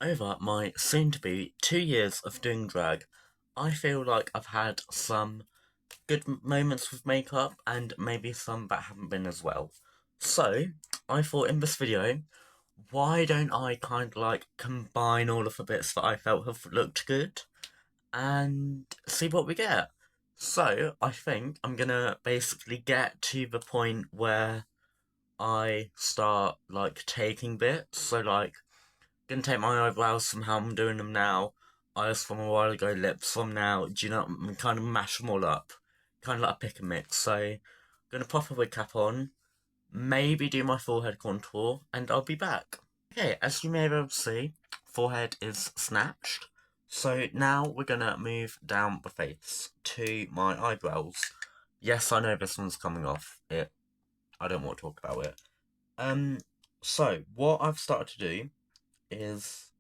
Over my soon-to-be 2 years of doing drag, I feel like I've had some good moments with makeup and maybe some that haven't been as well. So, I thought in this video, why don't I kind of like combine all of the bits that I felt have looked good and see what we get. So, I think I'm gonna basically get to the point where I start like taking bits. So, like, gonna take my eyebrows from how I'm doing them now, eyes from a while ago, lips from now. Do you know? I'm kind of mash them all up, kind of like a pick and mix. So, gonna pop a wig cap on, maybe do my forehead contour, and I'll be back. Okay, as you may be able to see, forehead is snatched. So now we're gonna move down the face to my eyebrows. Yes, I know this one's coming off. I don't want to talk about it. So what I've started to do is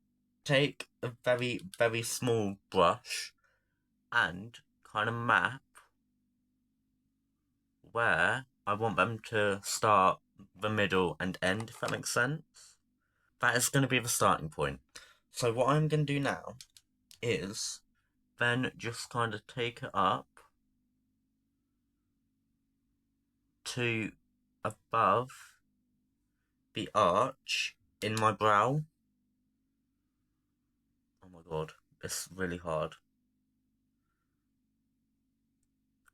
take a very, very small brush and kind of map where I want them to start, the middle, and end, if that makes sense. That is going to be the starting point. So what I'm going to do now is then just kind of take it up to above the arch in my brow. Oh my god, it's really hard.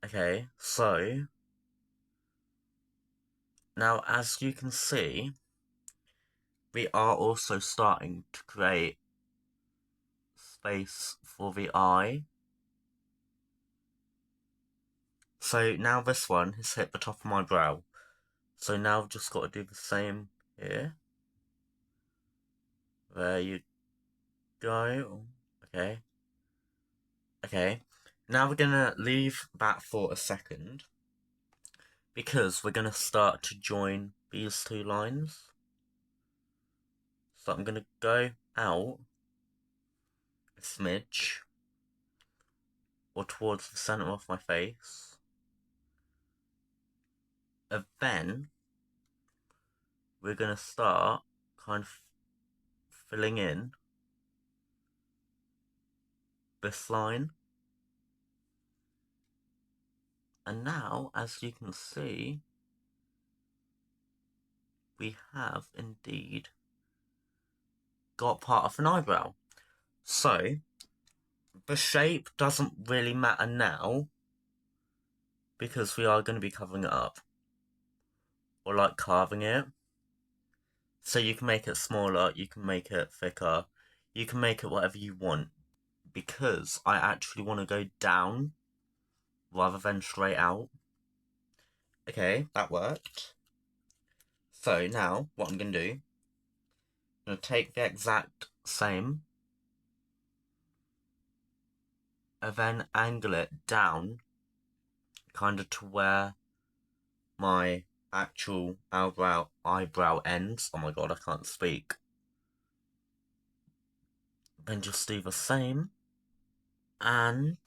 Okay, so now as you can see, we are also starting to create space for the eye. So now this one has hit the top of my brow. So now I've just got to do the same here. There you go. Okay. Okay. Now we're gonna leave that for a second, because we're gonna start to join these two lines. So I'm gonna go out a smidge, or towards the center of my face. And then we're gonna start kind of filling in this line. And now, as you can see, we have indeed got part of an eyebrow. So, the shape doesn't really matter now, because we are going to be covering it up. Or like carving it. So you can make it smaller, you can make it thicker, you can make it whatever you want. Because I actually want to go down rather than straight out. Okay, that worked. So now, what I'm going to do, I'm going to take the exact same and then angle it down kind of to where my actual eyebrow ends. Oh my god, I can't speak. Then just do the same. And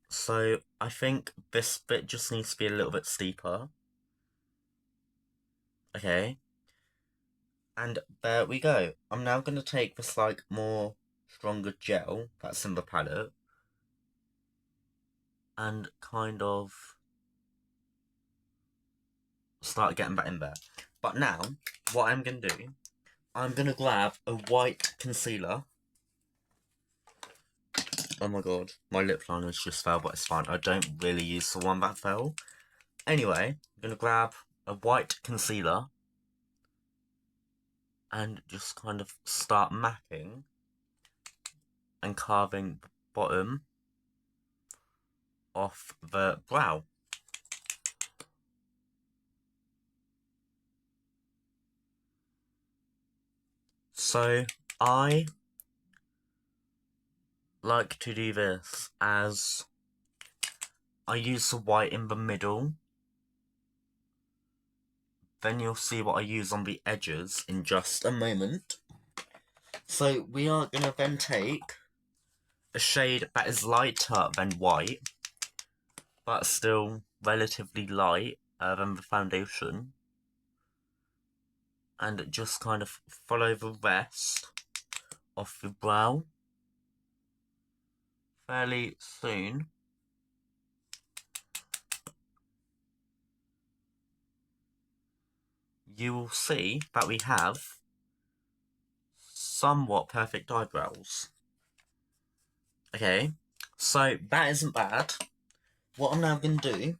so I think this bit just needs to be a little bit steeper. Okay. And there we go. I'm now going to take this like more stronger gel that's in the palette and kind of start getting that in there. But now, what I'm going to do, I'm going to grab a white concealer. Oh my god, my lip liners just fell, but it's fine. I don't really use the one that fell. Anyway, I'm going to grab a white concealer and just kind of start mapping and carving the bottom off the brow. So I like to do this as I use the white in the middle. Then you'll see what I use on the edges in just a moment. So we are going to then take a shade that is lighter than white, but still relatively light than the foundation, and just kind of follow the rest off your brow fairly soon. You will see that we have somewhat perfect eyebrows. Okay, so that isn't bad. What I'm now going to do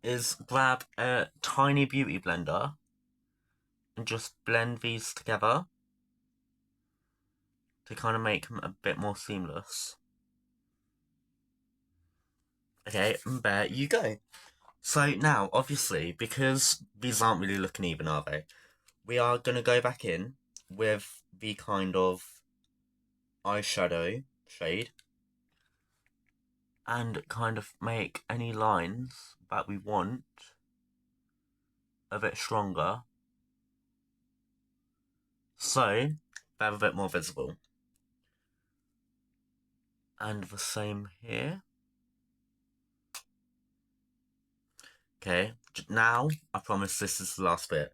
is grab a tiny beauty blender and just blend these together to kind of make them a bit more seamless. Okay, and there you go. So now, obviously, because these aren't really looking even, are they? We are going to go back in with the kind of eyeshadow shade and kind of make any lines that we want a bit stronger, so they're a bit more visible. And the same here. Okay, now I promise this is the last bit.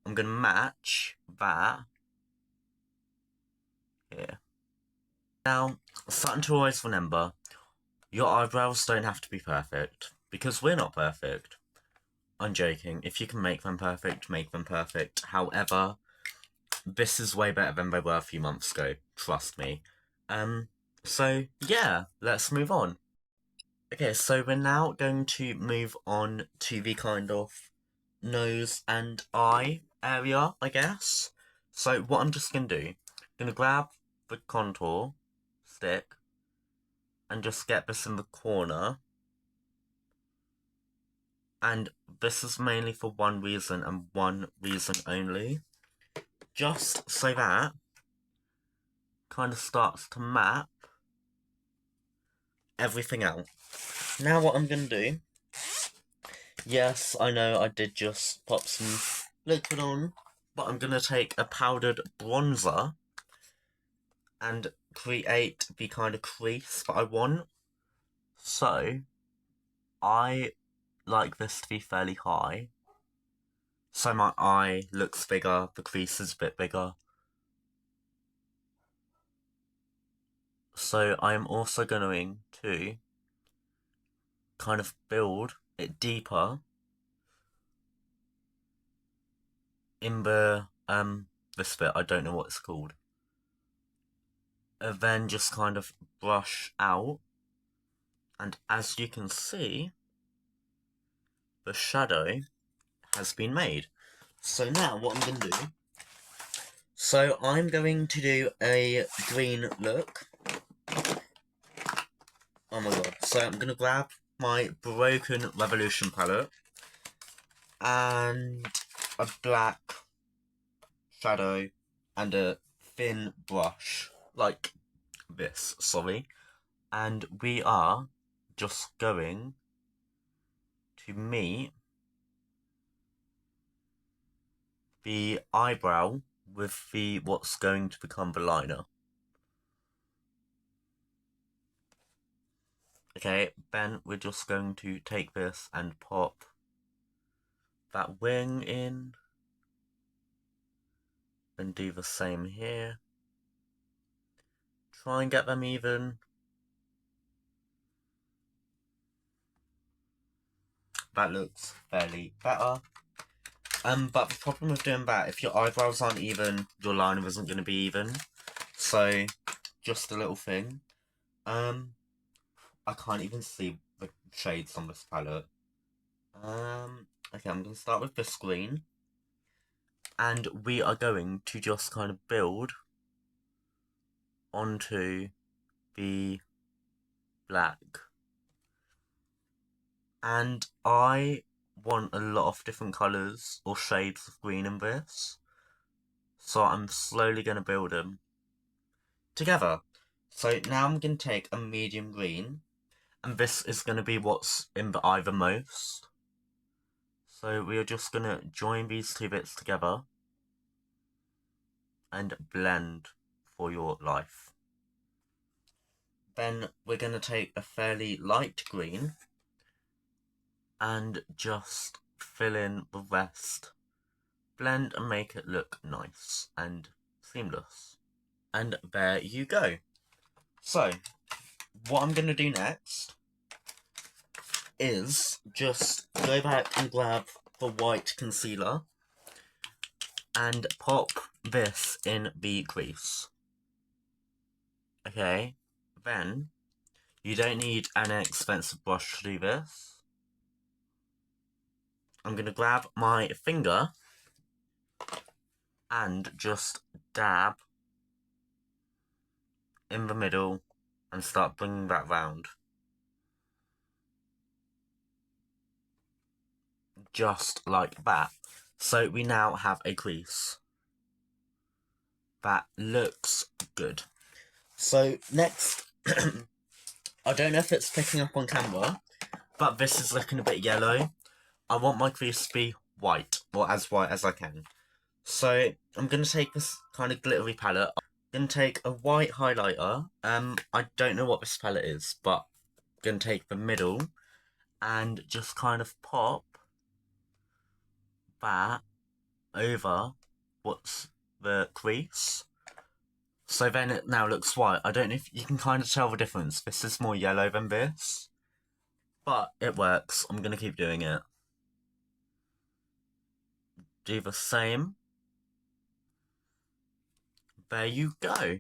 I'm going to match that here. Now, something to always remember, your eyebrows don't have to be perfect, because we're not perfect. I'm joking. If you can make them perfect, make them perfect. However, this is way better than they were a few months ago. Trust me. So, yeah, let's move on. Okay, so we're now going to move on to the kind of nose and eye area, I guess. So what I'm just going to do, I'm going to grab the contour stick and just get this in the corner. And this is mainly for one reason and one reason only. Just so that kind of starts to map everything out. Now what I'm going to do, yes, I know I did just pop some liquid on, but I'm going to take a powdered bronzer and create the kind of crease that I want. So, I like this to be fairly high, so my eye looks bigger, the crease is a bit bigger. So I'm also going to kind of build it deeper in the, this bit, I don't know what it's called. And then just kind of brush out, and as you can see, the shadow has been made. So now what I'm going to do, so I'm going to do a green look. Oh my god. So I'm going to grab my Broken Revolution palette and a black shadow and a thin brush, like this, sorry. And we are just going to meet the eyebrow with the what's going to become the liner. Okay, then we're just going to take this and pop that wing in, and do the same here. Try and get them even. That looks fairly better. But the problem with doing that, if your eyebrows aren't even, your liner isn't going to be even. So, just a little thing. I can't even see the shades on this palette. Okay, I'm going to start with this green. And we are going to just kind of build onto the black. And I want a lot of different colours or shades of green in this. So I'm slowly going to build them together. So now I'm going to take a medium green. And this is going to be what's in the eye the most. So we are just going to join these two bits together and blend for your life. Then we're going to take a fairly light green and just fill in the rest. Blend and make it look nice and seamless. And there you go. So, what I'm going to do next is just go back and grab the white concealer and pop this in the crease. Okay, then you don't need an expensive brush to do this. I'm going to grab my finger and just dab in the middle and start bringing that round. Just like that. So we now have a crease. That looks good. So next, I don't know if it's picking up on camera, but this is looking a bit yellow. I want my crease to be white, or as white as I can. So I'm going to take this kind of glittery palette. I'm going to take a white highlighter. I don't know what this palette is, but I'm going to take the middle and just kind of pop that over what's the crease. So then it now looks white. I don't know if you can kind of tell the difference. This is more yellow than this. But it works. I'm going to keep doing it. Do the same. There you go.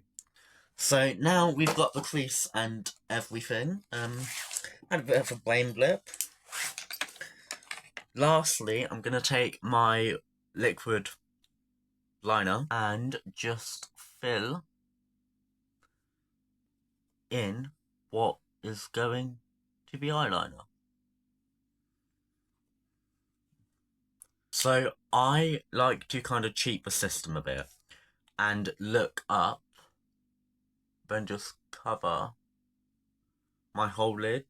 So now we've got the crease and everything. Had a bit of a brain blip. Lastly, I'm going to take my liquid liner and just fill in what is going to be eyeliner. So I like to kind of cheat the system a bit and look up, then just cover my whole lid.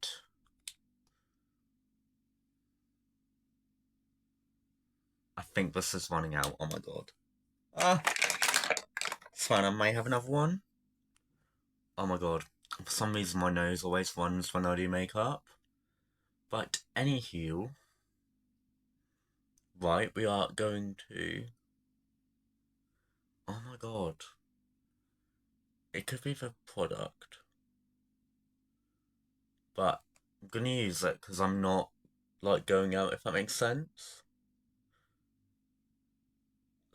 I think this is running out. Oh my god. It's fine, I may have another one. Oh my god. For some reason my nose always runs when I do makeup. But anywho, right, we are going to... Oh my god. It could be the product. But I'm gonna use it because I'm not, like, going out, if that makes sense.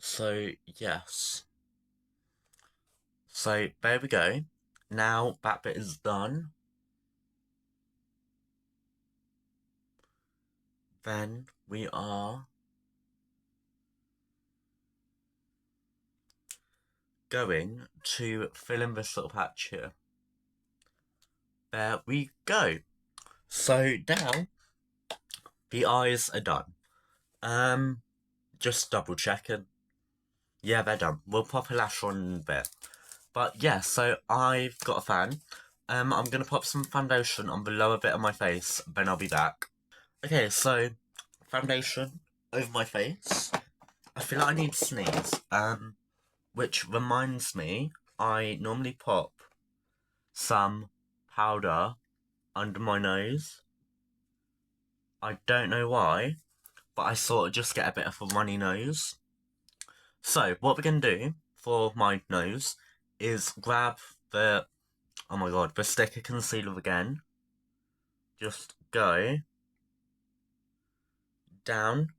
So, yes. So, there we go. Now that bit is done. Then we are going to fill in this little patch here. There we go. So now the eyes are done. Just double checking. Yeah, they're done. We'll pop a lash on in a bit. But yeah, so I've got a fan. I'm gonna pop some foundation on the lower bit of my face, then I'll be back. Okay, so foundation over my face. I feel like I need to sneeze. Which reminds me, I normally pop some powder under my nose. I don't know why, but I sort of just get a bit of a runny nose. So, what we're going to do for my nose is grab the, oh my god, the sticker concealer again. Just go down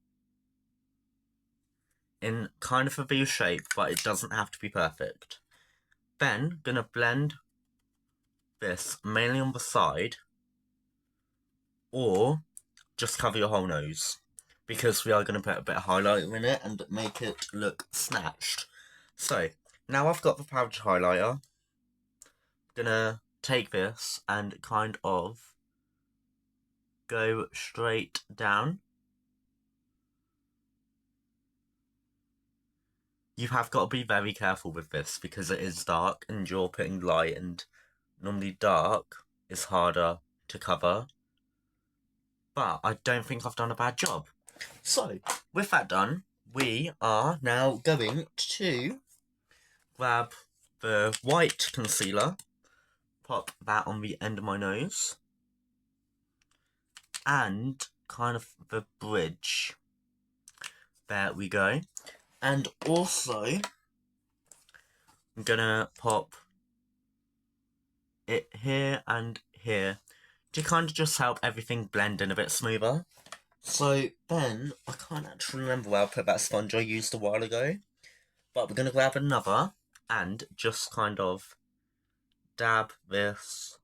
in kind of a V shape, but it doesn't have to be perfect. Then, gonna blend this mainly on the side, or just cover your whole nose, because we are going to put a bit of highlighter in it and make it look snatched. So, now I've got the powder highlighter, I'm gonna take this and kind of go straight down. You have got to be very careful with this because it is dark and you're putting light, and normally dark is harder to cover. But I don't think I've done a bad job. So, with that done, we are now going to grab the white concealer, pop that on the end of my nose, and kind of the bridge. There we go. And also, I'm gonna pop it here and here to kind of just help everything blend in a bit smoother. So then, I can't actually remember where I put that sponge I used a while ago, but we're gonna grab another and just kind of dab this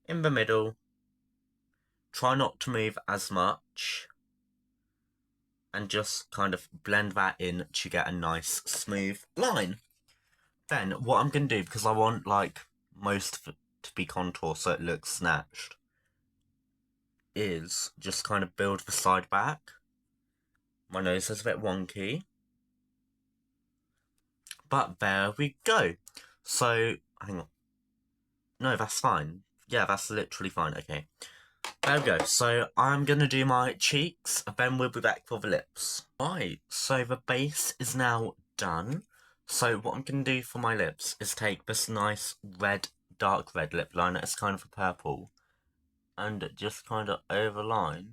in the middle. Try not to move as much, and just kind of blend that in to get a nice smooth line. Then what I'm going to do, because I want like most of it to be contour so it looks snatched, is just kind of build the side back. My nose is a bit wonky, but there we go. So, hang on. No, that's fine. Yeah, that's literally fine, okay. There we go, so I'm going to do my cheeks, then we'll be back for the lips. Right, so the base is now done. So what I'm going to do for my lips is take this nice red, dark red lip liner, it's kind of a purple, and just kind of overline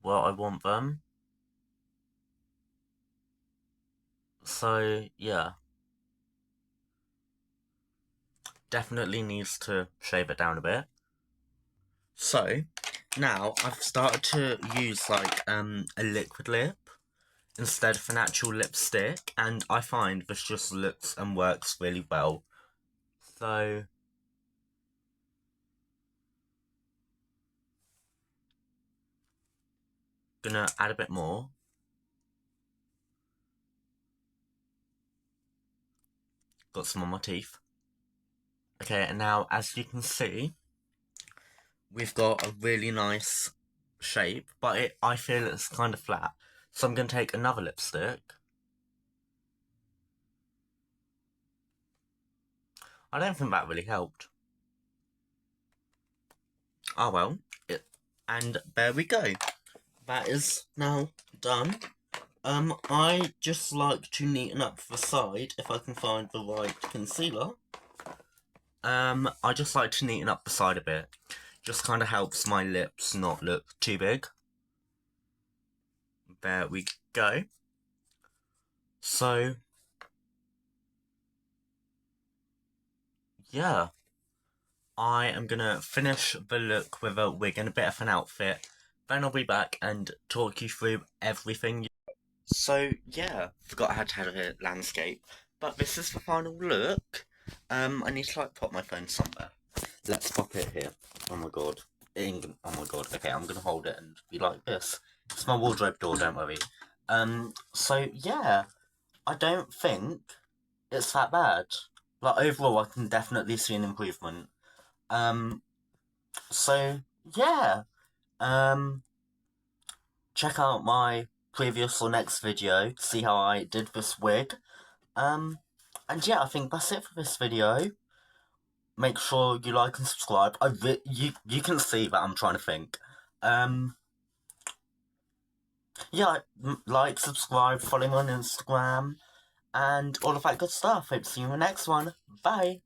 where I want them. So, yeah. Definitely needs to shave it down a bit. So, now I've started to use like a liquid lip instead of an actual lipstick, and I find this just looks and works really well. So, gonna add a bit more. Got some on my teeth. Okay, and now as you can see, we've got a really nice shape, but I feel it's kind of flat. So I'm gonna take another lipstick. I don't think that really helped. Oh well, and there we go. That is now done. I just like to neaten up the side if I can find the right concealer. I just like to neaten up the side a bit. Just kind of helps my lips not look too big. There we go. So, yeah. I am gonna finish the look with a wig and a bit of an outfit. Then I'll be back and talk you through everything. So, yeah, forgot I had to have a landscape. But this is the final look. I need to like pop my phone somewhere. Let's pop it here. Oh my god. Oh my god. Okay, I'm gonna hold it and be like this. It's my wardrobe door, don't worry. So yeah, I don't think it's that bad. Like overall I can definitely see an improvement. So yeah. Check out my previous or next video to see how I did this wig. And yeah, I think that's it for this video. Make sure you like and subscribe. You can see that I'm trying to think. Yeah, like, subscribe, follow me on Instagram, and all of that good stuff. Hope to see you in the next one. Bye.